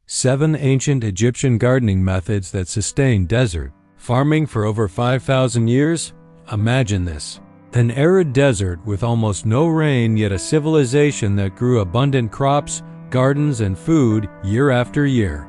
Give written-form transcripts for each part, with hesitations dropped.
7 ancient Egyptian gardening methods that sustain desert farming for over 5,000 years? Imagine this. An arid desert with almost no rain, yet a civilization that grew abundant crops, gardens, and food year after year.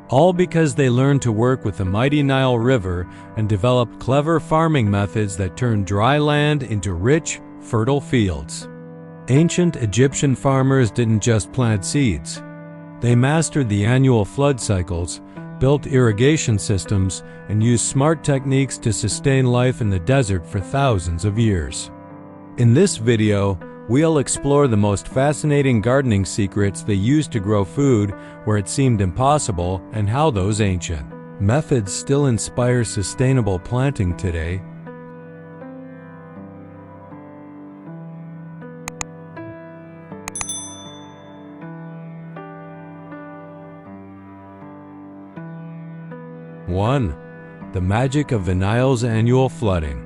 All because they learned to work with the mighty Nile River and developed clever farming methods that turned dry land into rich, fertile fields. Ancient Egyptian farmers didn't just plant seeds. They mastered the annual flood cycles, built irrigation systems, and used smart techniques to sustain life in the desert for thousands of years. In this video, we'll explore the most fascinating gardening secrets they used to grow food where it seemed impossible and how those ancient methods still inspire sustainable planting today. One, the magic of the Nile's annual flooding.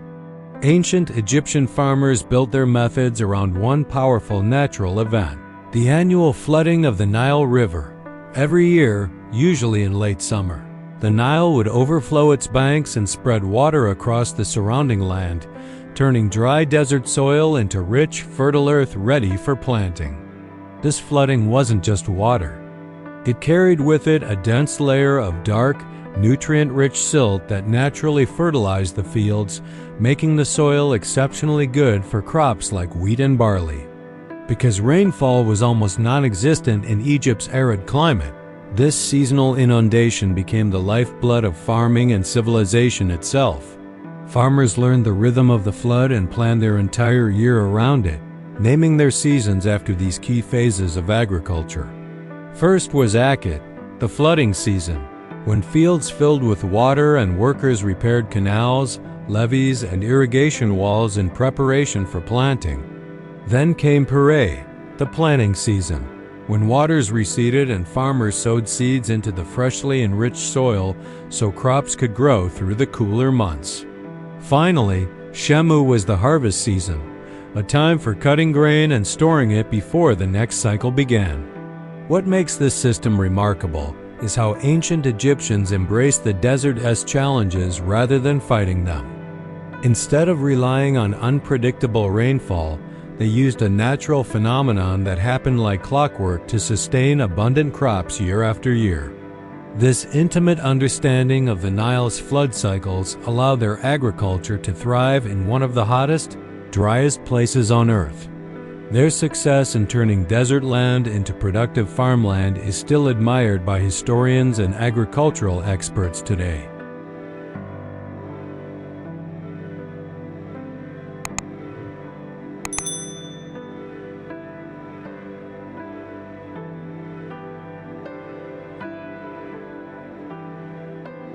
Ancient Egyptian farmers built their methods around one powerful natural event, the annual flooding of the Nile River. Every year, usually in late summer, the Nile would overflow its banks and spread water across the surrounding land, turning dry desert soil into rich, fertile earth ready for planting. This flooding wasn't just water. It carried with it a dense layer of dark, nutrient-rich silt that naturally fertilized the fields, making the soil exceptionally good for crops like wheat and barley. Because rainfall was almost non-existent in Egypt's arid climate, this seasonal inundation became the lifeblood of farming and civilization itself. Farmers learned the rhythm of the flood and planned their entire year around it, naming their seasons after these key phases of agriculture. First was Akit, the flooding season, when fields filled with water and workers repaired canals, levees, and irrigation walls in preparation for planting. Then came Pare, the planting season, when waters receded and farmers sowed seeds into the freshly enriched soil so crops could grow through the cooler months. Finally, Shemu was the harvest season, a time for cutting grain and storing it before the next cycle began. What makes this system remarkable is how ancient Egyptians embraced the desert's challenges rather than fighting them. Instead of relying on unpredictable rainfall, they used a natural phenomenon that happened like clockwork to sustain abundant crops year after year. This intimate understanding of the Nile's flood cycles allowed their agriculture to thrive in one of the hottest, driest places on Earth. Their success in turning desert land into productive farmland is still admired by historians and agricultural experts today.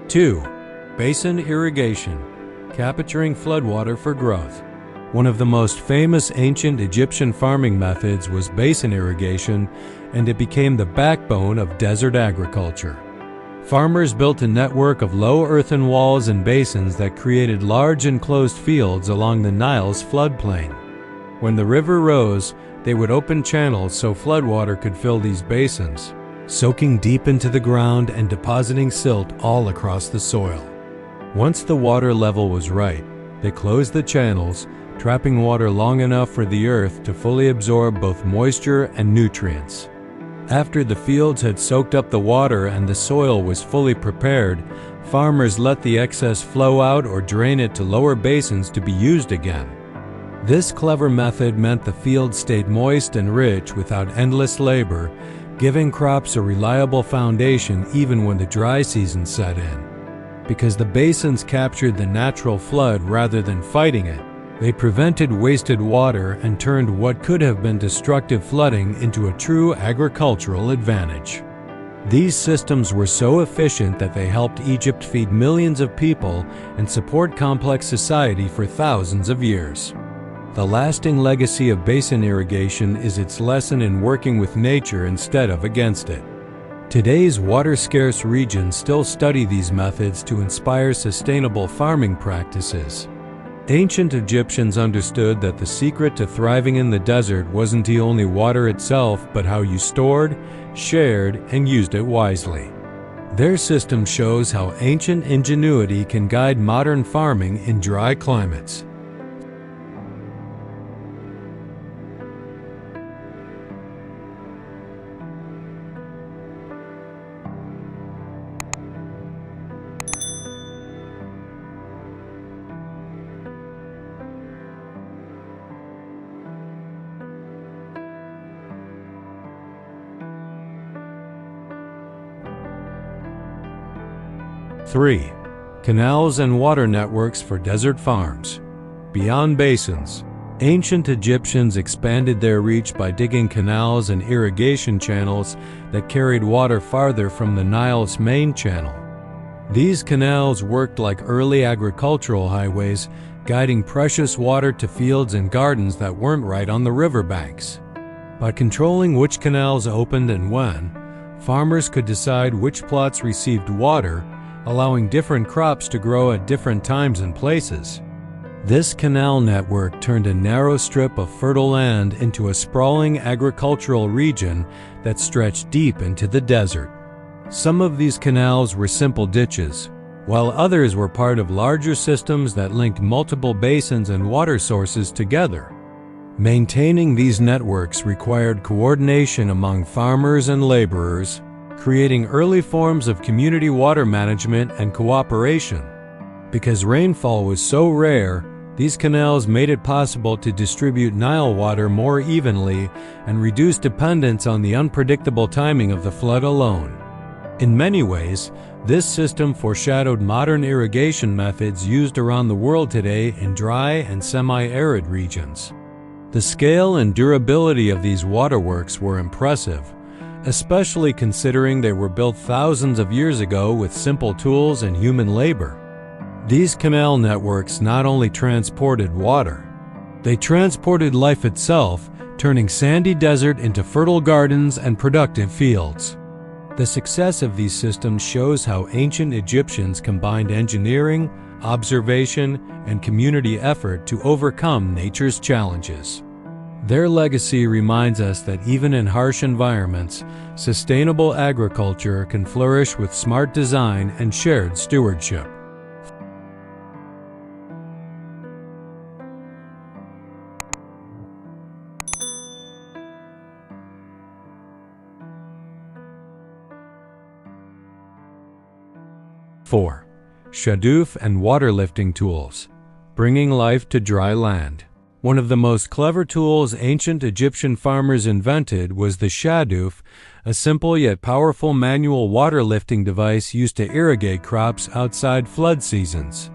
Two, basin irrigation, capturing floodwater for growth. One of the most famous ancient Egyptian farming methods was basin irrigation, and it became the backbone of desert agriculture. Farmers built a network of low earthen walls and basins that created large enclosed fields along the Nile's floodplain. When the river rose, they would open channels so floodwater could fill these basins, soaking deep into the ground and depositing silt all across the soil. Once the water level was right, they closed the channels, trapping water long enough for the earth to fully absorb both moisture and nutrients. After the fields had soaked up the water and the soil was fully prepared, farmers let the excess flow out or drain it to lower basins to be used again. This clever method meant the field stayed moist and rich without endless labor, giving crops a reliable foundation even when the dry season set in. Because the basins captured the natural flood rather than fighting it, they prevented wasted water and turned what could have been destructive flooding into a true agricultural advantage. These systems were so efficient that they helped Egypt feed millions of people and support complex society for thousands of years. The lasting legacy of basin irrigation is its lesson in working with nature instead of against it. Today's water-scarce regions still study these methods to inspire sustainable farming practices. Ancient Egyptians understood that the secret to thriving in the desert wasn't only water itself, but how you stored, shared, and used it wisely. Their system shows how ancient ingenuity can guide modern farming in dry climates. Three, canals and water networks for desert farms. Beyond basins, ancient Egyptians expanded their reach by digging canals and irrigation channels that carried water farther from the Nile's main channel. These canals worked like early agricultural highways, guiding precious water to fields and gardens that weren't right on the riverbanks. By controlling which canals opened and when, farmers could decide which plots received water, allowing different crops to grow at different times and places. This canal network turned a narrow strip of fertile land into a sprawling agricultural region that stretched deep into the desert. Some of these canals were simple ditches, while others were part of larger systems that linked multiple basins and water sources together. Maintaining these networks required coordination among farmers and laborers, creating early forms of community water management and cooperation. Because rainfall was so rare, these canals made it possible to distribute Nile water more evenly and reduce dependence on the unpredictable timing of the flood alone. In many ways, this system foreshadowed modern irrigation methods used around the world today in dry and semi-arid regions. The scale and durability of these waterworks were impressive, especially considering they were built thousands of years ago with simple tools and human labor. These canal networks not only transported water, they transported life itself, turning sandy desert into fertile gardens and productive fields. The success of these systems shows how ancient Egyptians combined engineering, observation, and community effort to overcome nature's challenges. Their legacy reminds us that even in harsh environments, sustainable agriculture can flourish with smart design and shared stewardship. Four, shaduf and water lifting tools, bringing life to dry land. One of the most clever tools ancient Egyptian farmers invented was the shaduf, a simple yet powerful manual water lifting device used to irrigate crops outside flood seasons.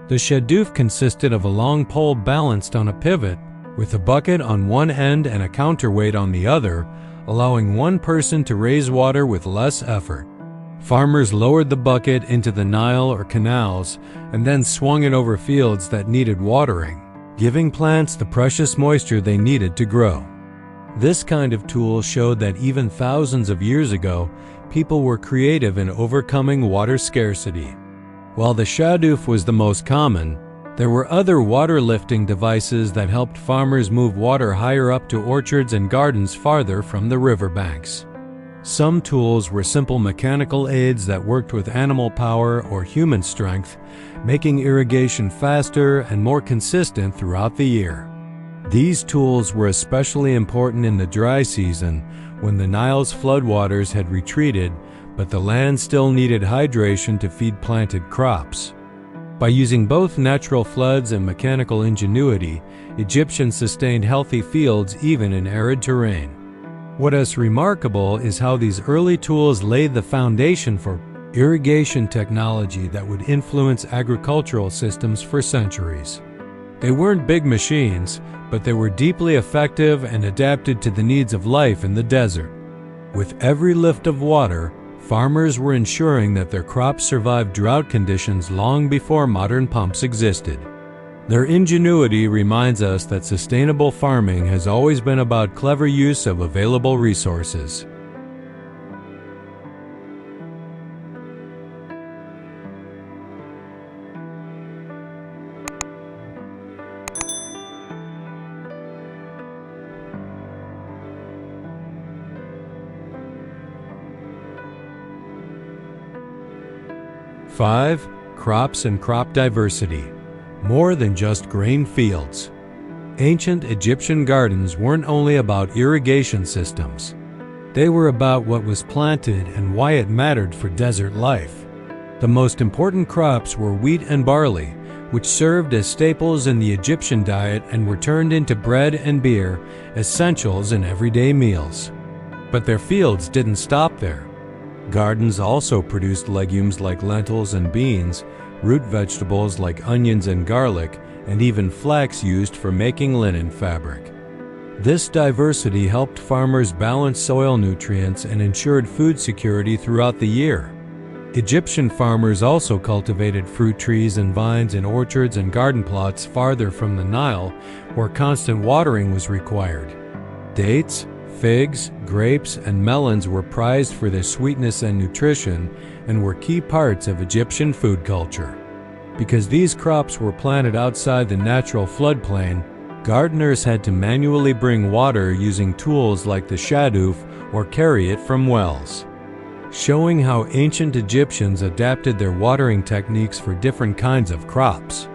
The shaduf consisted of a long pole balanced on a pivot, with a bucket on one end and a counterweight on the other, allowing one person to raise water with less effort. Farmers lowered the bucket into the Nile or canals and then swung it over fields that needed watering, giving plants the precious moisture they needed to grow. This kind of tool showed that even thousands of years ago, people were creative in overcoming water scarcity. While the shaduf was the most common, there were other water lifting devices that helped farmers move water higher up to orchards and gardens farther from the riverbanks. Some tools were simple mechanical aids that worked with animal power or human strength, making irrigation faster and more consistent throughout the year. These tools were especially important in the dry season, when the Nile's floodwaters had retreated, but the land still needed hydration to feed planted crops. By using both natural floods and mechanical ingenuity, Egyptians sustained healthy fields even in arid terrain. What is remarkable is how these early tools laid the foundation for irrigation technology that would influence agricultural systems for centuries. They weren't big machines, but they were deeply effective and adapted to the needs of life in the desert. With every lift of water, farmers were ensuring that their crops survived drought conditions long before modern pumps existed. Their ingenuity reminds us that sustainable farming has always been about clever use of available resources. 5. Crops and crop diversity. More than just grain fields. Ancient Egyptian gardens weren't only about irrigation systems. They were about what was planted and why it mattered for desert life. The most important crops were wheat and barley, which served as staples in the Egyptian diet and were turned into bread and beer, essentials in everyday meals. But their fields didn't stop there. Gardens also produced legumes like lentils and beans, root vegetables like onions and garlic, and even flax used for making linen fabric. This diversity helped farmers balance soil nutrients and ensured food security throughout the year. Egyptian farmers also cultivated fruit trees and vines in orchards and garden plots farther from the Nile, where constant watering was required. Dates, figs, grapes, and melons were prized for their sweetness and nutrition and were key parts of Egyptian food culture. Because these crops were planted outside the natural floodplain, gardeners had to manually bring water using tools like the shaduf or carry it from wells. Showing how ancient Egyptians adapted their watering techniques for different kinds of crops.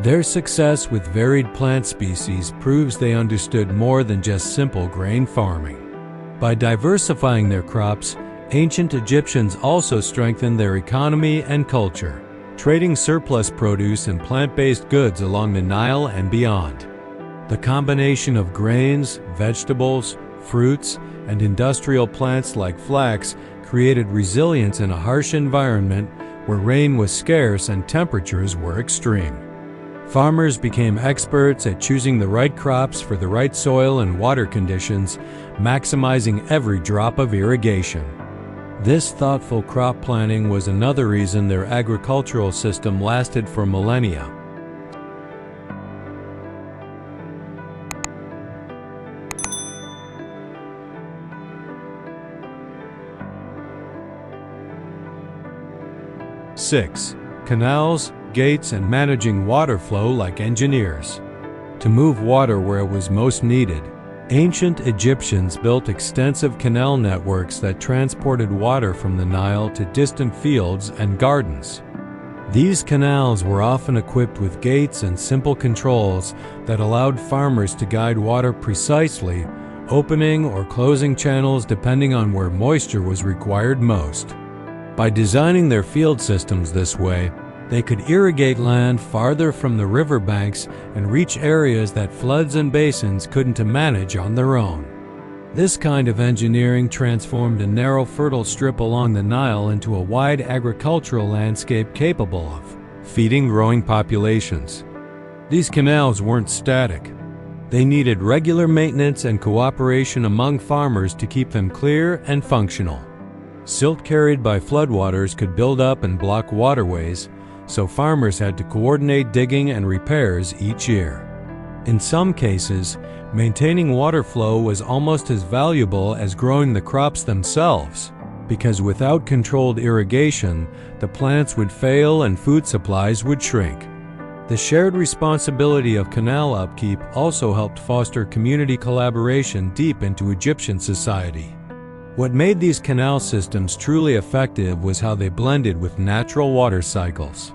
Their success with varied plant species proves they understood more than just simple grain farming. By diversifying their crops, ancient Egyptians also strengthened their economy and culture, trading surplus produce and plant-based goods along the Nile and beyond. The combination of grains, vegetables, fruits, and industrial plants like flax created resilience in a harsh environment where rain was scarce and temperatures were extreme. Farmers became experts at choosing the right crops for the right soil and water conditions, maximizing every drop of irrigation. This thoughtful crop planning was another reason their agricultural system lasted for millennia. Six. Canals, gates, and managing water flow like engineers. To move water where it was most needed, ancient Egyptians built extensive canal networks that transported water from the Nile to distant fields and gardens. These canals were often equipped with gates and simple controls that allowed farmers to guide water precisely, opening or closing channels depending on where moisture was required most. By designing their field systems this way, they could irrigate land farther from the riverbanks and reach areas that floods and basins couldn't manage on their own. This kind of engineering transformed a narrow fertile strip along the Nile into a wide agricultural landscape capable of feeding growing populations. These canals weren't static. They needed regular maintenance and cooperation among farmers to keep them clear and functional. Silt carried by floodwaters could build up and block waterways, so farmers had to coordinate digging and repairs each year. In some cases, maintaining water flow was almost as valuable as growing the crops themselves, because without controlled irrigation, the plants would fail and food supplies would shrink. The shared responsibility of canal upkeep also helped foster community collaboration deep into Egyptian society. What made these canal systems truly effective was how they blended with natural water cycles.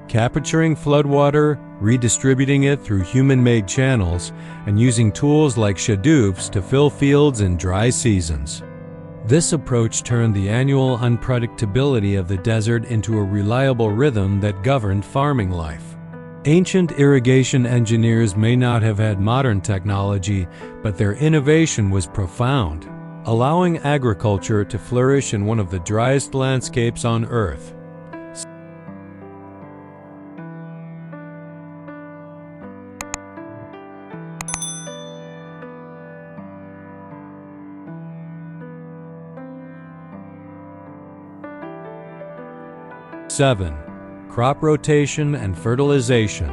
Capturing floodwater, redistributing it through human-made channels, and using tools like shadufs to fill fields in dry seasons. This approach turned the annual unpredictability of the desert into a reliable rhythm that governed farming life. Ancient irrigation engineers may not have had modern technology, but their innovation was profound, allowing agriculture to flourish in one of the driest landscapes on Earth. Seven. Crop rotation and fertilization,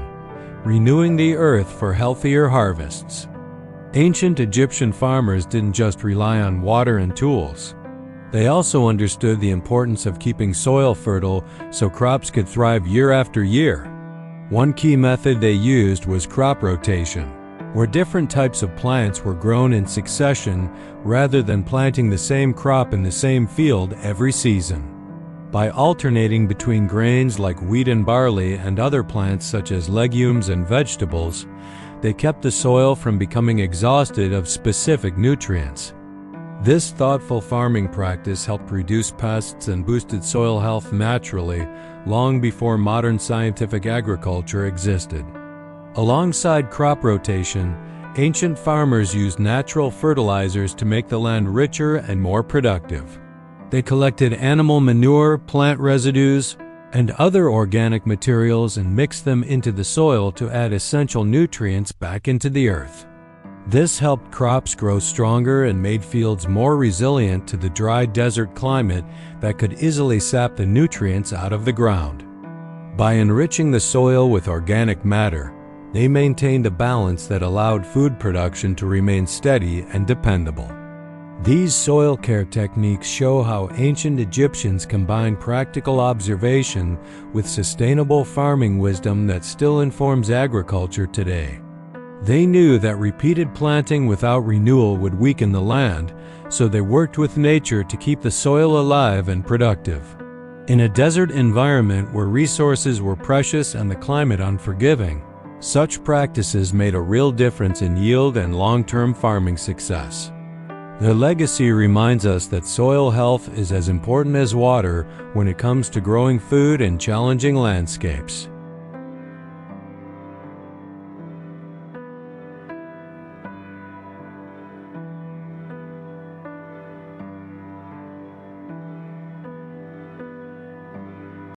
renewing the earth for healthier harvests. Ancient Egyptian farmers didn't just rely on water and tools. They also understood the importance of keeping soil fertile so crops could thrive year after year. One key method they used was crop rotation, where different types of plants were grown in succession rather than planting the same crop in the same field every season. By alternating between grains like wheat and barley and other plants such as legumes and vegetables, they kept the soil from becoming exhausted of specific nutrients. This thoughtful farming practice helped reduce pests and boosted soil health naturally, long before modern scientific agriculture existed. Alongside crop rotation, ancient farmers used natural fertilizers to make the land richer and more productive. They collected animal manure, plant residues, and other organic materials and mixed them into the soil to add essential nutrients back into the earth. This helped crops grow stronger and made fields more resilient to the dry desert climate that could easily sap the nutrients out of the ground. By enriching the soil with organic matter, they maintained a balance that allowed food production to remain steady and dependable. These soil care techniques show how ancient Egyptians combined practical observation with sustainable farming wisdom that still informs agriculture today. They knew that repeated planting without renewal would weaken the land, so they worked with nature to keep the soil alive and productive. In a desert environment where resources were precious and the climate unforgiving, such practices made a real difference in yield and long-term farming success. Their legacy reminds us that soil health is as important as water when it comes to growing food in challenging landscapes.